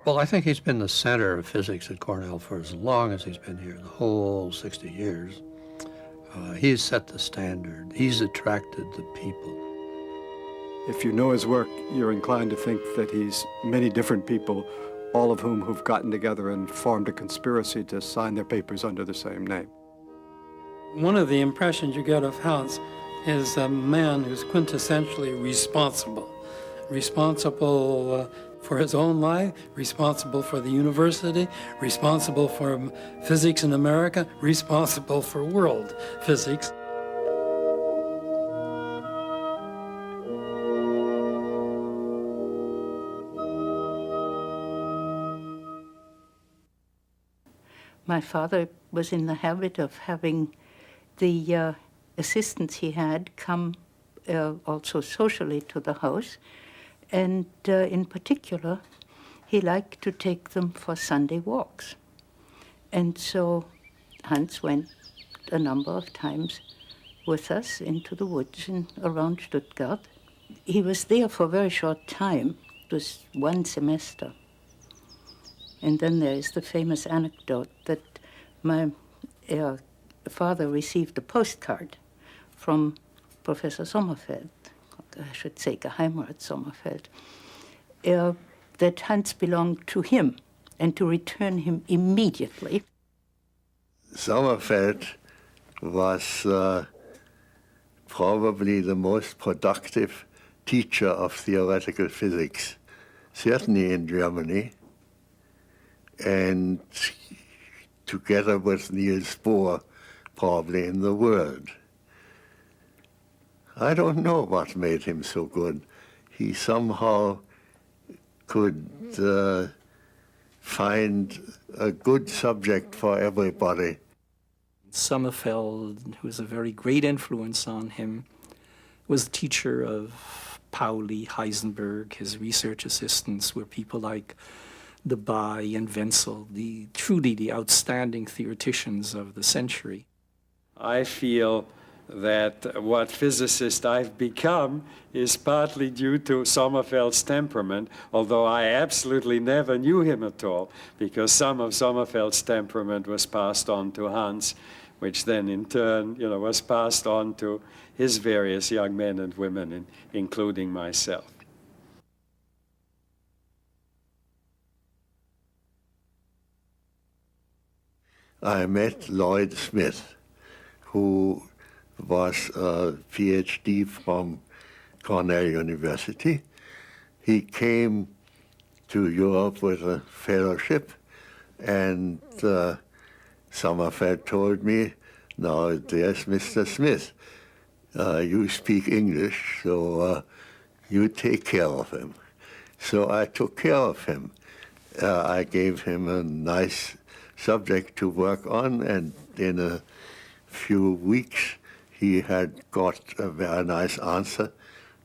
Well, I think he's been the center of physics at Cornell for as long as he's been here, the whole 60 years. He's set the standard. He's attracted the people. If you know his work, you're inclined to think that he's many different people, all of who've gotten together and formed a conspiracy to sign their papers under the same name. One of the impressions you get of Hans is a man who's quintessentially responsible. Responsible for his own life, responsible for the university, responsible for physics in America, responsible for world physics. My father was in the habit of having the assistants he had come also socially to the house. And in particular, he liked to take them for Sunday walks. And so Hans went a number of times with us into the woods around Stuttgart. He was there for a very short time. It was one semester. And then there is the famous anecdote that my father received a postcard from Professor Sommerfeld, I should say Geheimrat Sommerfeld, that Hans belonged to him and to return him immediately. Sommerfeld was probably the most productive teacher of theoretical physics, certainly in Germany, and together with Niels Bohr, probably in the world. I don't know what made him so good. He somehow could find a good subject for everybody. Sommerfeld, who was a very great influence on him, was the teacher of Pauli, Heisenberg. His research assistants were people like Debye and Wenzel, truly the outstanding theoreticians of the century. I feel that what physicist I've become is partly due to Sommerfeld's temperament, although I absolutely never knew him at all, because some of Sommerfeld's temperament was passed on to Hans, which then in turn, was passed on to his various young men and women, including myself. I met Lloyd Smith, who was a PhD from Cornell University. He came to Europe with a fellowship, and Sommerfeld told me, "Now there's Mr. Smith. You speak English, so you take care of him." So I took care of him. I gave him a nice subject to work on, and in a few weeks he had got a very nice answer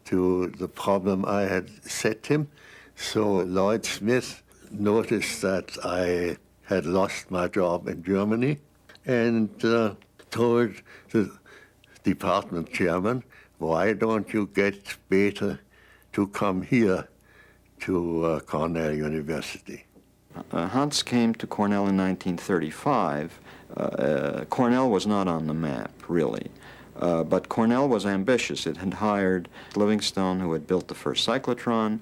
to the problem I had set him. So Lloyd Smith noticed that I had lost my job in Germany and told the department chairman, "Why don't you get Bethe to come here to Cornell University?" Hans came to Cornell in 1935. Cornell was not on the map, really. But Cornell was ambitious. It had hired Livingstone, who had built the first cyclotron.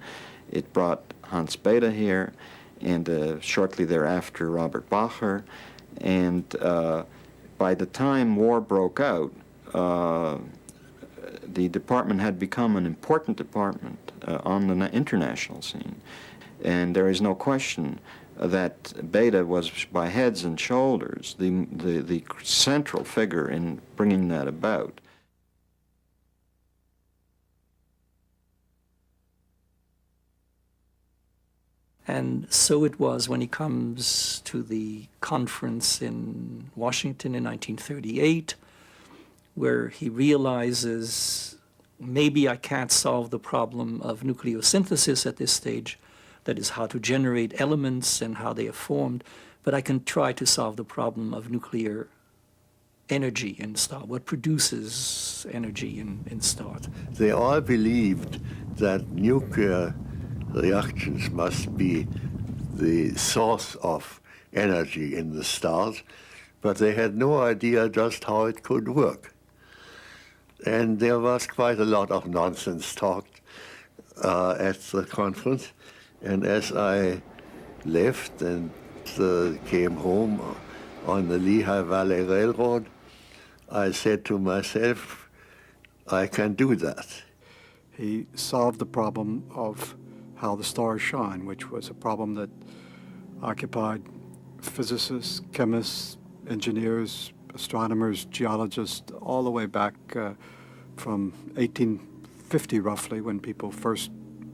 It brought Hans Bethe here, and shortly thereafter Robert Bacher. And by the time war broke out, the department had become an important department on the international scene. And there is no question that Bethe was by heads and shoulders the central figure in bringing that about. And so it was when he comes to the conference in Washington in 1938, where he realizes, maybe I can't solve the problem of nucleosynthesis at this stage, that is how to generate elements and how they are formed, but I can try to solve the problem of nuclear energy in start, what produces energy in start. They all believed that nuclear reactions must be the source of energy in the stars, but they had no idea just how it could work. And there was quite a lot of nonsense talked at the conference. And as I left and came home on the Lehigh Valley Railroad, I said to myself, I can do that. He solved the problem of how the stars shine, which was a problem that occupied physicists, chemists, engineers, astronomers, geologists, all the way back from 1850 roughly, when people first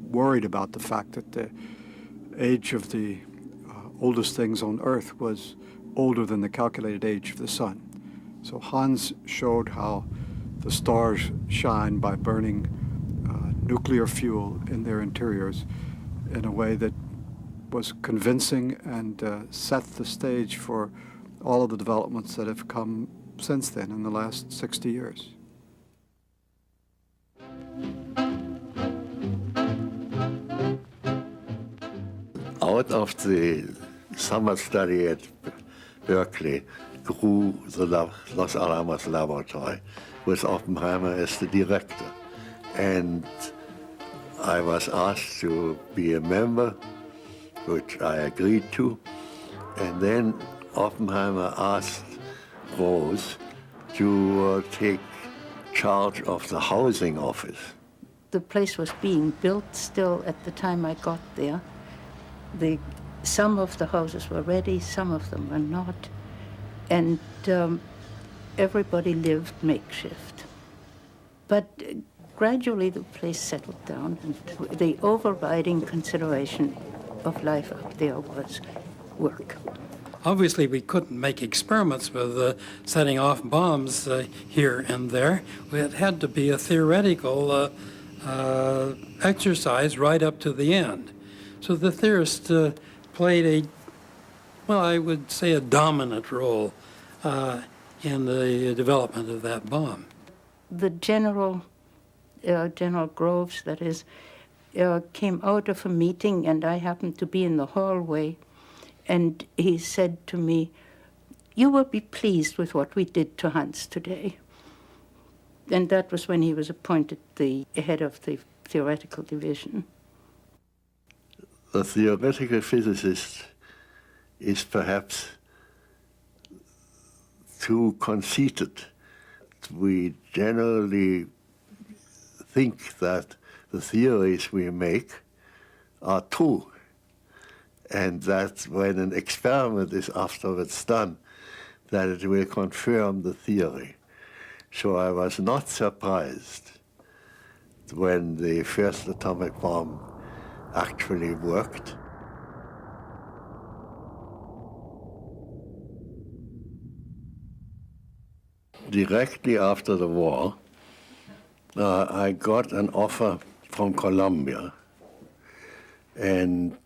worried about the fact that the age of the oldest things on Earth was older than the calculated age of the sun. So Hans showed how the stars shine by burning nuclear fuel in their interiors in a way that was convincing and set the stage for all of the developments that have come since then in the last 60 years. Out of the summer study at Berkeley grew the Los Alamos Laboratory with Oppenheimer as the director. And I was asked to be a member, which I agreed to. And then Oppenheimer asked Rose to take charge of the housing office. The place was being built still at the time I got there. Some of the houses were ready, some of them were not. And everybody lived makeshift. But gradually the place settled down, and the overriding consideration of life up there was work. Obviously, we couldn't make experiments with setting off bombs here and there. It had to be a theoretical exercise right up to the end. So the theorists played I would say a dominant role in the development of that bomb. The General Groves, that is, came out of a meeting, and I happened to be in the hallway, and he said to me, "You will be pleased with what we did to Hans today." And that was when he was appointed the head of the theoretical division. The theoretical physicist is perhaps too conceited. We generally think that the theories we make are true, and that when an experiment is afterwards done, that it will confirm the theory. So I was not surprised when the first atomic bomb actually worked. Directly after the war, I got an offer from Columbia, and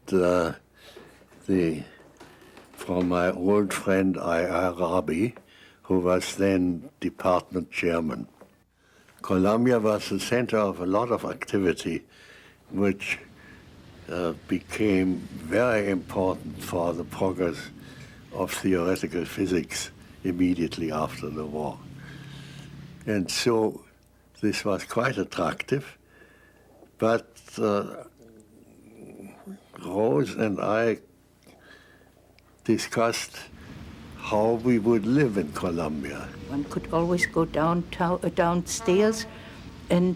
from my old friend I.R. Rabi, who was then department chairman. Columbia was the center of a lot of activity which became very important for the progress of theoretical physics immediately after the war. And so this was quite attractive, but Rose and I discussed how we would live in Columbia. One could always go downstairs and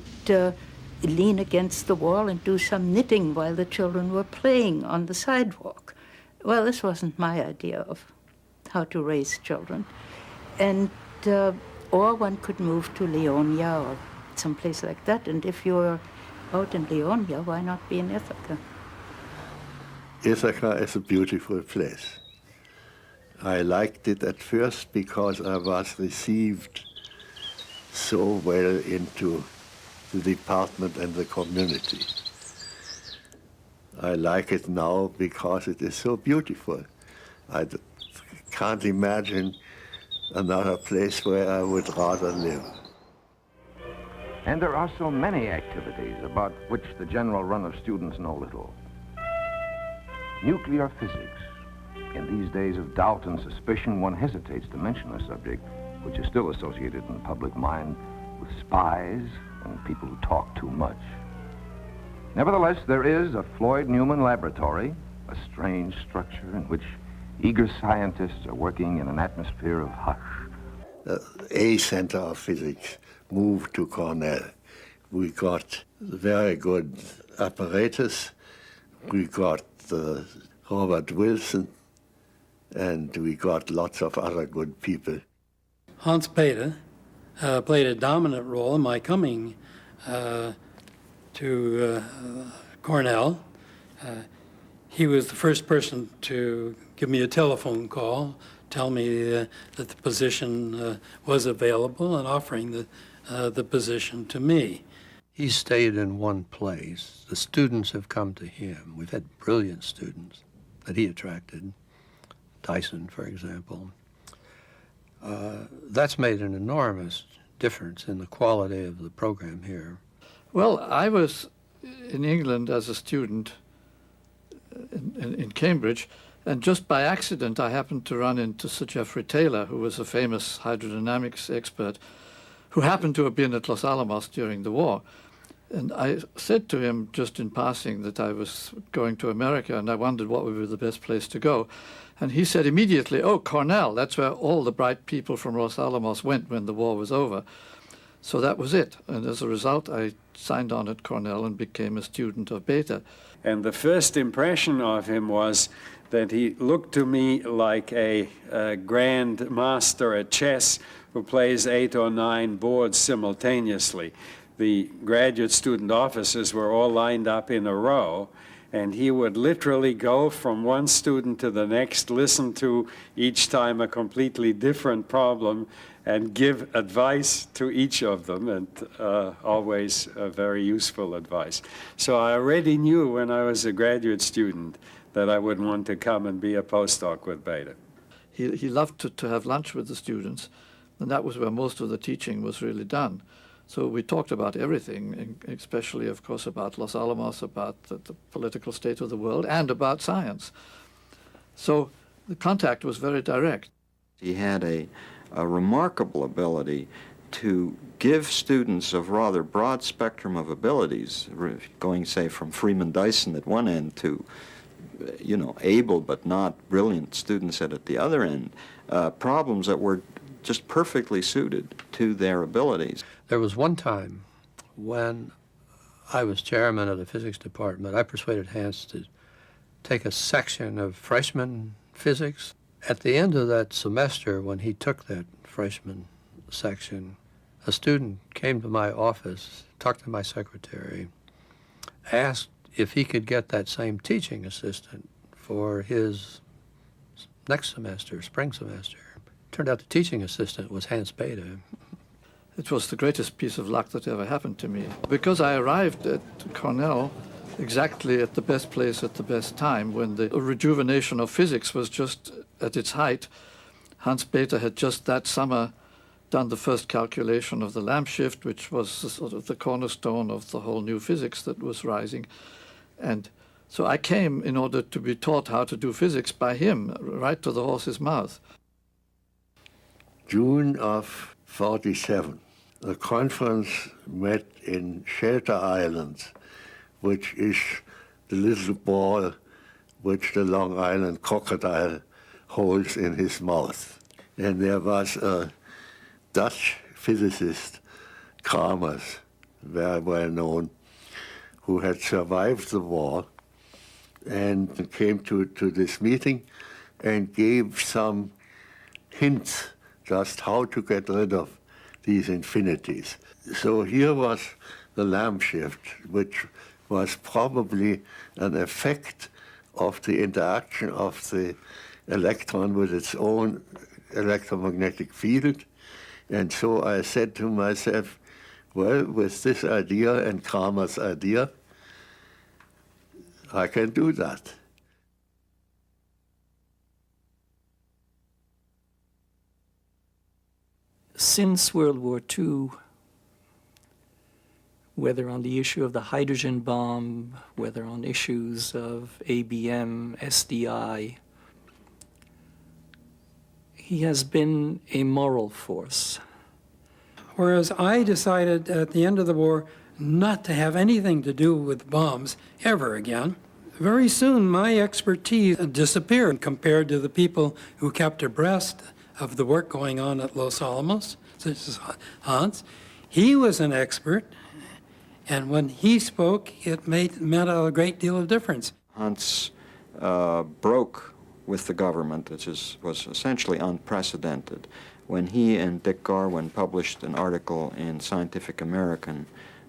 lean against the wall and do some knitting while the children were playing on the sidewalk. Well, this wasn't my idea of how to raise children. And or one could move to Leonia or someplace like that. And if you're out in Leonia, why not be in Ithaca? Ithaca is a beautiful place. I liked it at first because I was received so well into the department and the community. I like it now because it is so beautiful. I can't imagine another place where I would rather live. And there are so many activities about which the general run of students know little. Nuclear physics. In these days of doubt and suspicion, one hesitates to mention a subject which is still associated in the public mind with spies and people who talk too much. Nevertheless, there is a Floyd Newman laboratory, a strange structure in which eager scientists are working in an atmosphere of hush. A center of physics moved to Cornell. We got very good apparatus. We got Robert Wilson, and we got lots of other good people. Hans Bethe played a dominant role in my coming to Cornell. He was the first person to give me a telephone call, tell me that the position was available, and offering the position to me. He stayed in one place. The students have come to him. We've had brilliant students that he attracted, Dyson, for example. That's made an enormous difference in the quality of the program here. Well, I was in England as a student in Cambridge, and just by accident I happened to run into Sir Geoffrey Taylor, who was a famous hydrodynamics expert, who happened to have been at Los Alamos during the war. And I said to him just in passing that I was going to America and I wondered what would be the best place to go. And he said immediately, "Oh, Cornell, that's where all the bright people from Los Alamos went when the war was over." So that was it. And as a result, I signed on at Cornell and became a student of Bethe. And the first impression of him was that he looked to me like a grand master at chess who plays 8 or 9 boards simultaneously. The graduate student officers were all lined up in a row, and he would literally go from one student to the next, listen to each time a completely different problem, and give advice to each of them, and always very useful advice. So I already knew when I was a graduate student that I would want to come and be a postdoc with Bethe. He loved to have lunch with the students, and that was where most of the teaching was really done. So we talked about everything, especially, of course, about Los Alamos, about the political state of the world, and about science. So the contact was very direct. He had a remarkable ability to give students of rather broad spectrum of abilities, going, say, from Freeman Dyson at one end to, able but not brilliant students at the other end, problems that were just perfectly suited to their abilities. There was one time when I was chairman of the physics department, I persuaded Hans to take a section of freshman physics. At the end of that semester, when he took that freshman section, a student came to my office, talked to my secretary, asked if he could get that same teaching assistant for his next semester, spring semester. Turned out the teaching assistant was Hans Bethe. It was the greatest piece of luck that ever happened to me. Because I arrived at Cornell exactly at the best place at the best time, when the rejuvenation of physics was just at its height. Hans Bethe had just that summer done the first calculation of the lamp shift, which was sort of the cornerstone of the whole new physics that was rising. And so I came in order to be taught how to do physics by him, right to the horse's mouth. June of 47, the conference met in Shelter Island, which is the little ball which the Long Island crocodile holds in his mouth. And there was a Dutch physicist, Kramers, very well known, who had survived the war and came to this meeting and gave some hints just how to get rid of these infinities. So here was the lamp shift, which was probably an effect of the interaction of the electron with its own electromagnetic field. And so I said to myself, well, with this idea and Kramer's idea, I can do that. Since World War II, whether on the issue of the hydrogen bomb, whether on issues of ABM, SDI. He has been a moral force. Whereas I decided at the end of the war not to have anything to do with bombs ever again, very soon my expertise disappeared compared to the people who kept abreast of the work going on at Los Alamos, such as Hans. He was an expert, and when he spoke, it meant a great deal of difference. Hans broke with the government, which was essentially unprecedented, when he and Dick Garwin published an article in Scientific American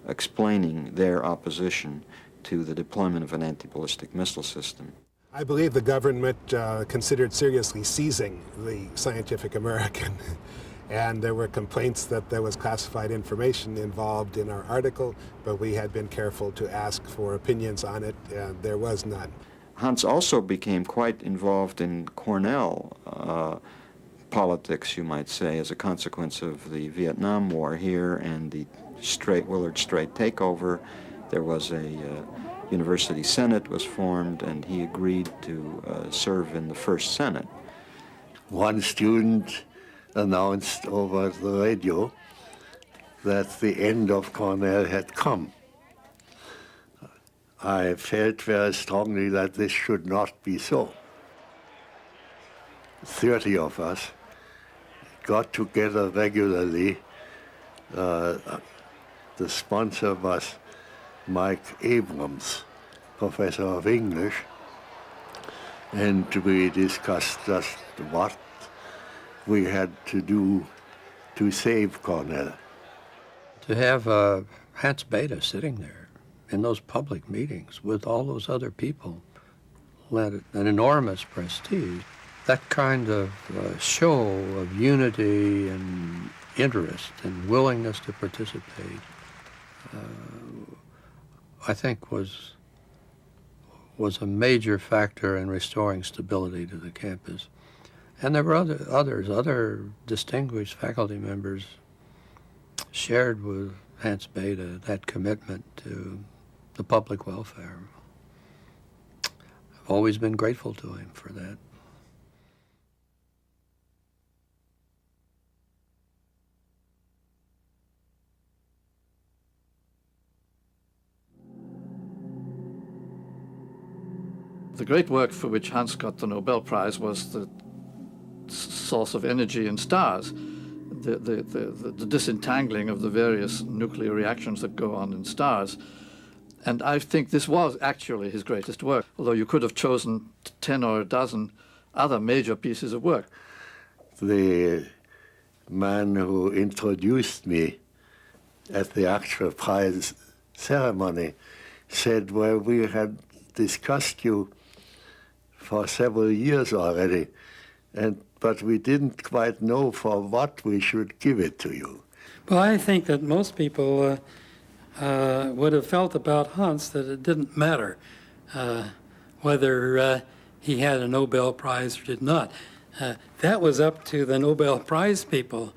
explaining their opposition to the deployment of an anti-ballistic missile system. I believe the government considered seriously seizing the Scientific American, and there were complaints that there was classified information involved in our article, but we had been careful to ask for opinions on it, and there was none. Hans also became quite involved in Cornell politics, you might say, as a consequence of the Vietnam War here and the Willard Strait takeover. There was a university senate was formed, and he agreed to serve in the first senate. One student announced over the radio that the end of Cornell had come. I felt very strongly that this should not be so. 30 of us got together regularly. The sponsor was Mike Abrams, professor of English, and we discussed just what we had to do to save Cornell. To have Hans Bethe sitting there in those public meetings with all those other people lent an enormous prestige. That kind of show of unity and interest and willingness to participate, I think was a major factor in restoring stability to the campus. And there were other distinguished faculty members shared with Hans Bethe that commitment to the public welfare. I've always been grateful to him for that. The great work for which Hans got the Nobel Prize was the source of energy in stars, the disentangling of the various nuclear reactions that go on in stars. And I think this was actually his greatest work, although you could have chosen 10 or a dozen other major pieces of work. The man who introduced me at the actual prize ceremony said, well, we had discussed you for several years already, but we didn't quite know for what we should give it to you. Well, I think that most people would have felt about Hans that it didn't matter whether he had a Nobel Prize or did not. That was up to the Nobel Prize people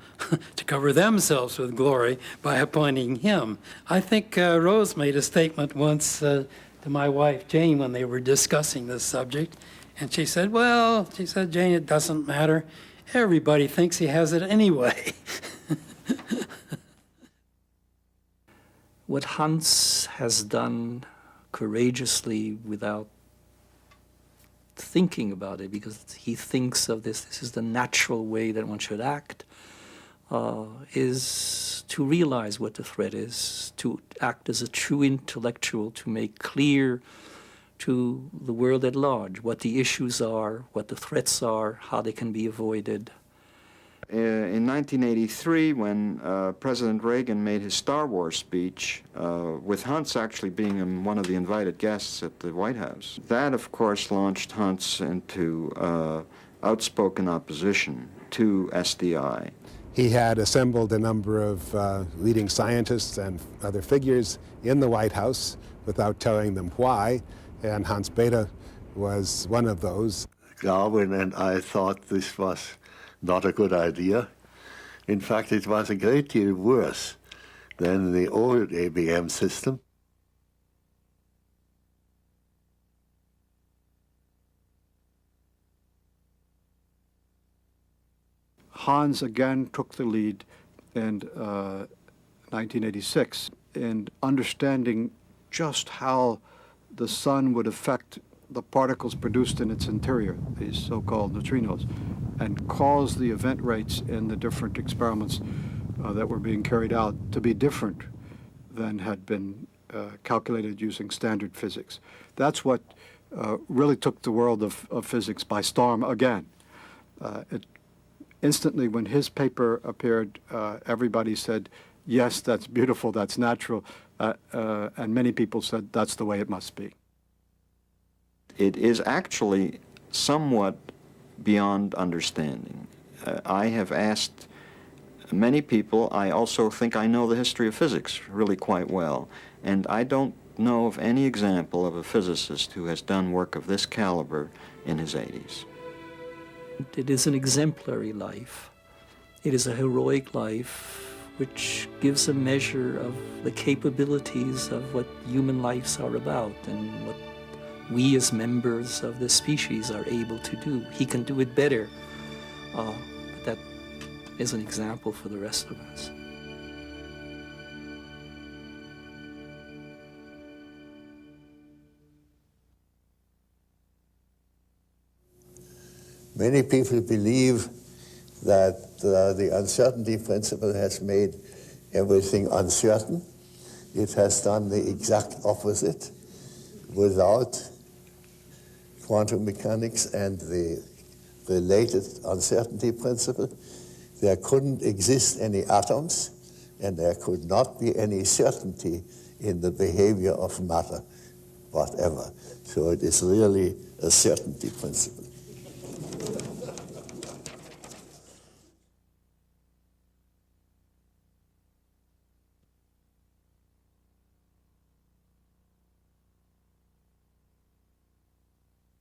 to cover themselves with glory by appointing him. I think Rose made a statement once to my wife, Jane, when they were discussing this subject, and she said, well, Jane, it doesn't matter. Everybody thinks he has it anyway. What Hans has done courageously without thinking about it, because he thinks of this is the natural way that one should act, is to realize what the threat is, to act as a true intellectual, to make clear to the world at large what the issues are, what the threats are, how they can be avoided. In 1983, when President Reagan made his Star Wars speech, with Hans actually being one of the invited guests at the White House, that, of course, launched Hans into outspoken opposition to SDI. He had assembled a number of leading scientists and other figures in the White House without telling them why, and Hans Bethe was one of those. Garwin and I thought this was not a good idea. In fact, it was a great deal worse than the old ABM system. Hans again took the lead in 1986 in understanding just how the sun would affect the particles produced in its interior, these so-called neutrinos, and cause the event rates in the different experiments that were being carried out to be different than had been calculated using standard physics. That's what really took the world of physics by storm again. Instantly, when his paper appeared, everybody said, yes, that's beautiful, that's natural, and many people said that's the way it must be. It is actually somewhat beyond understanding. I have asked many people. I also think I know the history of physics really quite well, and I don't know of any example of a physicist who has done work of this caliber in his 80s. It is an exemplary life. It is a heroic life which gives a measure of the capabilities of what human lives are about and what we as members of the species are able to do. He can do it better. But that is an example for the rest of us. Many people believe that the uncertainty principle has made everything uncertain. It has done the exact opposite. Without quantum mechanics and the related uncertainty principle, there couldn't exist any atoms, and there could not be any certainty in the behavior of matter, whatever. So it is really a certainty principle.